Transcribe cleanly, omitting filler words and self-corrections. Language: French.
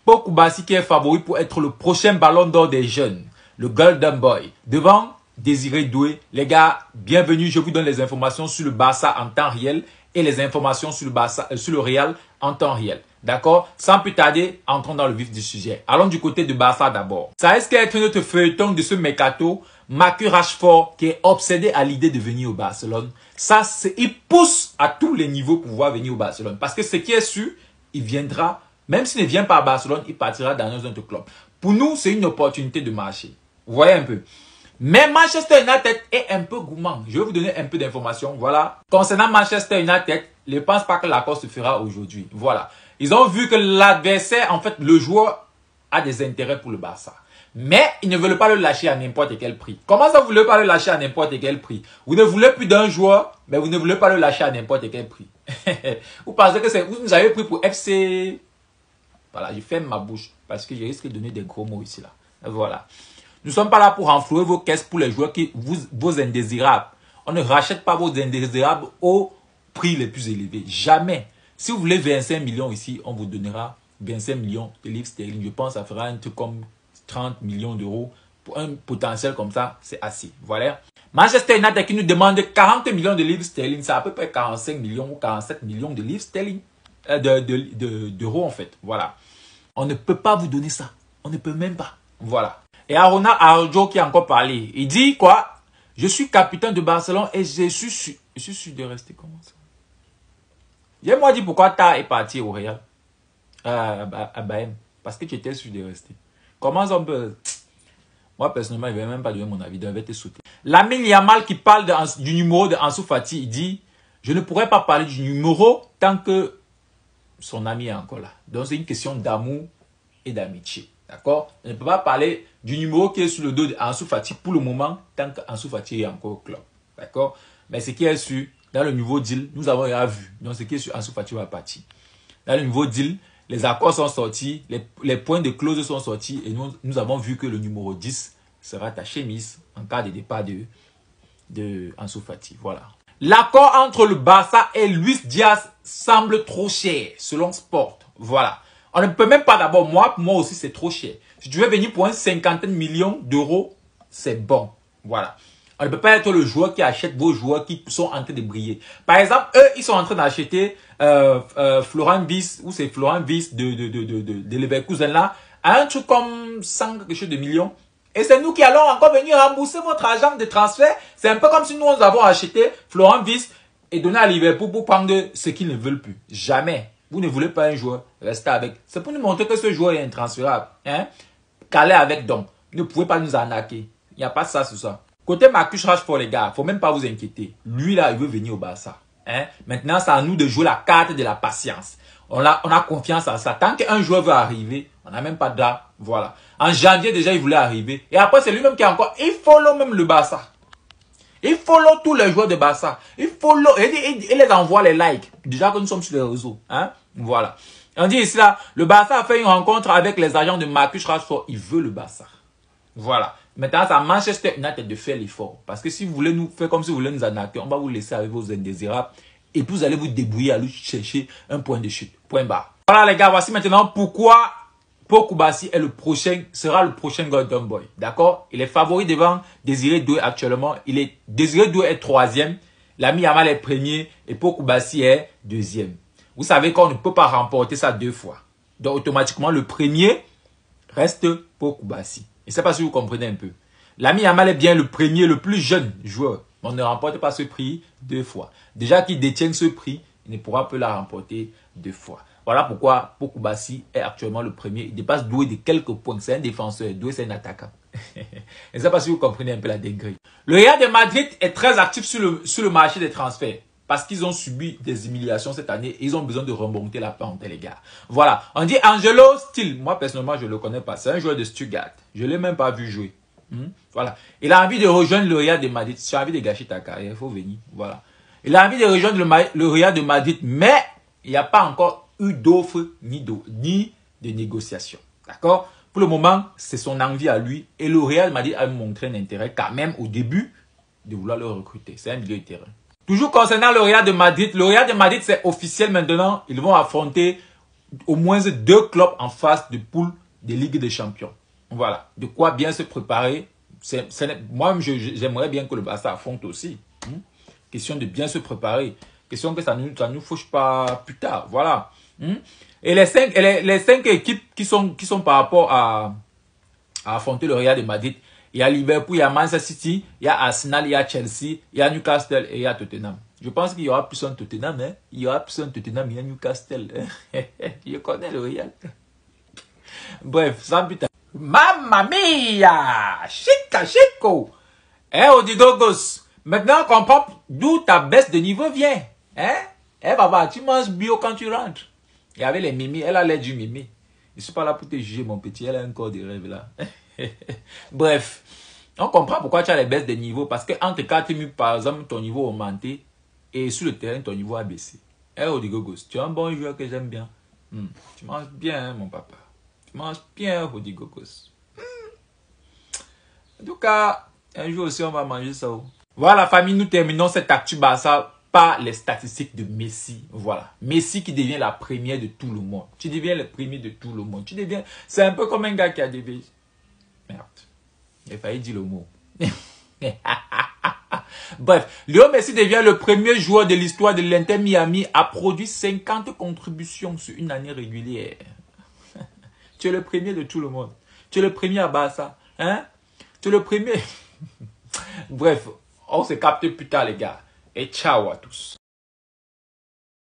Paul Koubassi qui est favori pour être le prochain ballon d'or des jeunes. Le Golden Boy. Devant Désiré Doué. Les gars, bienvenue. Je vous donne les informations sur le Barça en temps réel et les informations sur le Barça, sur le Real en temps réel. D'accord? Sans plus tarder, entrons dans le vif du sujet. Allons du côté de Barça d'abord. Ça risque d'être notre feuilleton de ce mercato. Marcus Rashford qui est obsédé à l'idée de venir au Barcelone. Ça, il pousse à tous les niveaux pour pouvoir venir au Barcelone. Parce que ce qui est sûr, il viendra, même s'il ne vient pas à Barcelone, il partira dans un autre club. Pour nous, c'est une opportunité de marché. Vous voyez un peu. Mais Manchester United est un peu gourmand. Je vais vous donner un peu d'informations. Voilà. Concernant Manchester United, je ne pense pas que l'accord se fera aujourd'hui. Voilà. Ils ont vu que l'adversaire, en fait, le joueur a des intérêts pour le Barça. Mais ils ne veulent pas le lâcher à n'importe quel prix. Comment ça, vous ne voulez pas le lâcher à n'importe quel prix? Vous ne voulez plus d'un joueur, mais vous ne voulez pas le lâcher à n'importe quel prix. Vous pensez que vous nous avez pris pour FC... Voilà, je ferme ma bouche parce que je risque de donner des gros mots ici. Là. Voilà. Nous ne sommes pas là pour renflouer vos caisses pour les joueurs qui vos indésirables. On ne rachète pas vos indésirables au prix les plus élevés. Jamais. Si vous voulez 25 millions ici, on vous donnera 25 millions de livres sterling. Je pense que ça fera un truc comme 30 millions d'euros. Pour un potentiel comme ça, c'est assez. Voilà. Manchester United qui nous demande 40 millions de livres sterling. C'est à peu près 45 millions ou 47 millions de livres sterling. D'euros en fait. Voilà. On ne peut pas vous donner ça. On ne peut même pas. Voilà. Et Arona Arjo qui a encore parlé. Il dit quoi? Je suis capitaine de Barcelone et je suis sûr de rester. Comment ça? J'ai-moi dit pourquoi Ta est parti au Real. À Bayern. Parce que tu étais sûr de rester. Comment on peut... Moi, personnellement, je ne vais même pas donner mon avis. Je vais te sauter. Lamine Yamal qui parle du numéro de Ansu Fati. Il dit, je ne pourrais pas parler du numéro tant que son ami est encore là. Donc, c'est une question d'amour et d'amitié. D'accord? On ne peut pas parler du numéro qui est sur le dos d'Ansu Fati pour le moment, tant qu'Ansu Fati est encore au club. D'accord? Mais ce qui est sûr, dans le nouveau deal, nous avons rien vu. Donc, ce qui est sûr, Ansu Fati va partir. Dans le nouveau deal, les accords sont sortis, les points de clause sont sortis et nous avons vu que le numéro 10 sera ta chemise en cas de départ de Ansu Fati. Voilà. L'accord entre le Barça et Luis Diaz semble trop cher, selon Sport. Voilà. On ne peut même pas d'abord, pour moi aussi, c'est trop cher. Si tu veux venir pour un 50 millions d'euros, c'est bon. Voilà. On ne peut pas être le joueur qui achète vos joueurs qui sont en train de briller. Par exemple, eux, ils sont en train d'acheter Florent Wiss, ou c'est Florent Wiss de Leverkusen là, à un truc comme 100 quelque chose de millions. Et c'est nous qui allons encore venir rembourser votre argent de transfert. C'est un peu comme si nous avons acheté Florent Wiss et donné à Liverpool pour prendre ce qu'ils ne veulent plus. Jamais. Vous ne voulez pas un joueur, restez avec. C'est pour nous montrer que ce joueur est intransférable. Hein? Calé avec donc. Vous ne pouvez pas nous arnaquer. Il n'y a pas ça sur ça. Côté Marcus Rashford, les gars, il ne faut même pas vous inquiéter. Lui, là, il veut venir au Barça. Hein? Maintenant, c'est à nous de jouer la carte de la patience. On a confiance en ça. Tant qu'un joueur veut arriver, on n'a même pas de date. Voilà. En janvier, déjà, il voulait arriver. Et après, c'est lui-même qui est encore... Il follow même le Barça. Il follow tous les joueurs de Barça. Il follow et les envoie les likes. Déjà que nous sommes sur les réseaux. Hein? Voilà. On dit ici là, le Barça a fait une rencontre avec les agents de Marcus Rashford. Il veut le Barça. Voilà. Maintenant, c'est à Manchester United de faire l'effort. Parce que si vous voulez nous faire comme si vous voulez nous arnaquer, on va vous laisser avec vos indésirables. Et puis vous allez vous débrouiller à lui chercher un point de chute. Point barre. Voilà les gars, voici maintenant pourquoi Paul Koubassi sera le prochain Golden Boy. D'accord? Il est favori devant Désiré Doué actuellement. Désiré Doué est 3e. Lamine Yamal est 1er. Et Paul Koubassi est 2e. Vous savez qu'on ne peut pas remporter ça 2 fois. Donc automatiquement, le premier reste Paul Koubassi. Je ne sais pas si vous comprenez un peu. Lamine Yamal est bien le premier, le plus jeune joueur. On ne remporte pas ce prix 2 fois. Déjà qu'il détient ce prix, il ne pourra plus la remporter 2 fois. Voilà pourquoi Paul Koubassi est actuellement le premier. Il dépasse Doué de quelques points. C'est un défenseur. Doué, c'est un attaquant. Je ne sais pas si vous comprenez un peu la dinguerie. Le Real de Madrid est très actif sur le marché des transferts. Parce qu'ils ont subi des humiliations cette année. Et ils ont besoin de remonter la pente, les gars. Voilà. On dit Angelo Steele. Moi, personnellement, je ne le connais pas. C'est un joueur de Stuttgart. Je ne l'ai même pas vu jouer. Voilà. Il a envie de rejoindre le Real de Madrid. Si tu as envie de gâcher ta carrière, il faut venir. Voilà. Il a envie de rejoindre le Real de Madrid. Mais il n'y a pas encore eu d'offre ni de négociation. D'accord? Pour le moment, c'est son envie à lui. Et le Real Madrid a montré un intérêt quand même au début de vouloir le recruter. C'est un milieu de terrain. Toujours concernant le Real de Madrid, c'est officiel maintenant. Ils vont affronter au moins 2 clubs en phase de poule des Ligues des Champions. Voilà. De quoi bien se préparer. Moi, j'aimerais bien que le Barça affronte aussi. Question de bien se préparer. Question que ça nous fauche pas plus tard. Voilà. Et les 5 équipes qui sont par rapport à affronter le Real de Madrid. Il y a Liverpool, il y a Manchester City, il y a Arsenal, il y a Chelsea, il y a Newcastle et il y a Tottenham. Je pense qu'il y aura plus un Tottenham. Hein? Il y aura plus un Tottenham, il y a Newcastle. Je connais le Real. Bref, sans putain. Mamma mia! Chica chico! Odigogos, maintenant on comprend d'où ta baisse de niveau vient. Hein? Baba, tu manges bio quand tu rentres. Il y avait les mimi, elle a l'air du mimi. Je ne suis pas là pour te juger, mon petit. Elle a un corps de rêve là. Bref, on comprend pourquoi tu as les baisses de niveau. Parce que entre 4 minutes, par exemple, ton niveau a augmenté. Et sur le terrain, ton niveau a baissé. Odigogos, tu es un bon joueur que j'aime bien. Tu manges bien, hein, mon papa. Tu manges bien, Odigogos. En tout cas, un jour aussi, on va manger ça. Voilà, famille, nous terminons cette actu Barça par les statistiques de Messi. Voilà. Messi qui devient la première de tout le monde. Tu deviens le premier de tout le monde. Tu deviens... C'est un peu comme un gars qui a des... Merde. J'ai failli dire le mot. Bref, Léo Messi devient le premier joueur de l'histoire de l'Inter Miami à produire 50 contributions sur une année régulière. Tu es le premier de tout le monde. Tu es le premier à Barça. Hein? Tu es le premier. Bref, on se capte plus tard les gars. Et ciao à tous.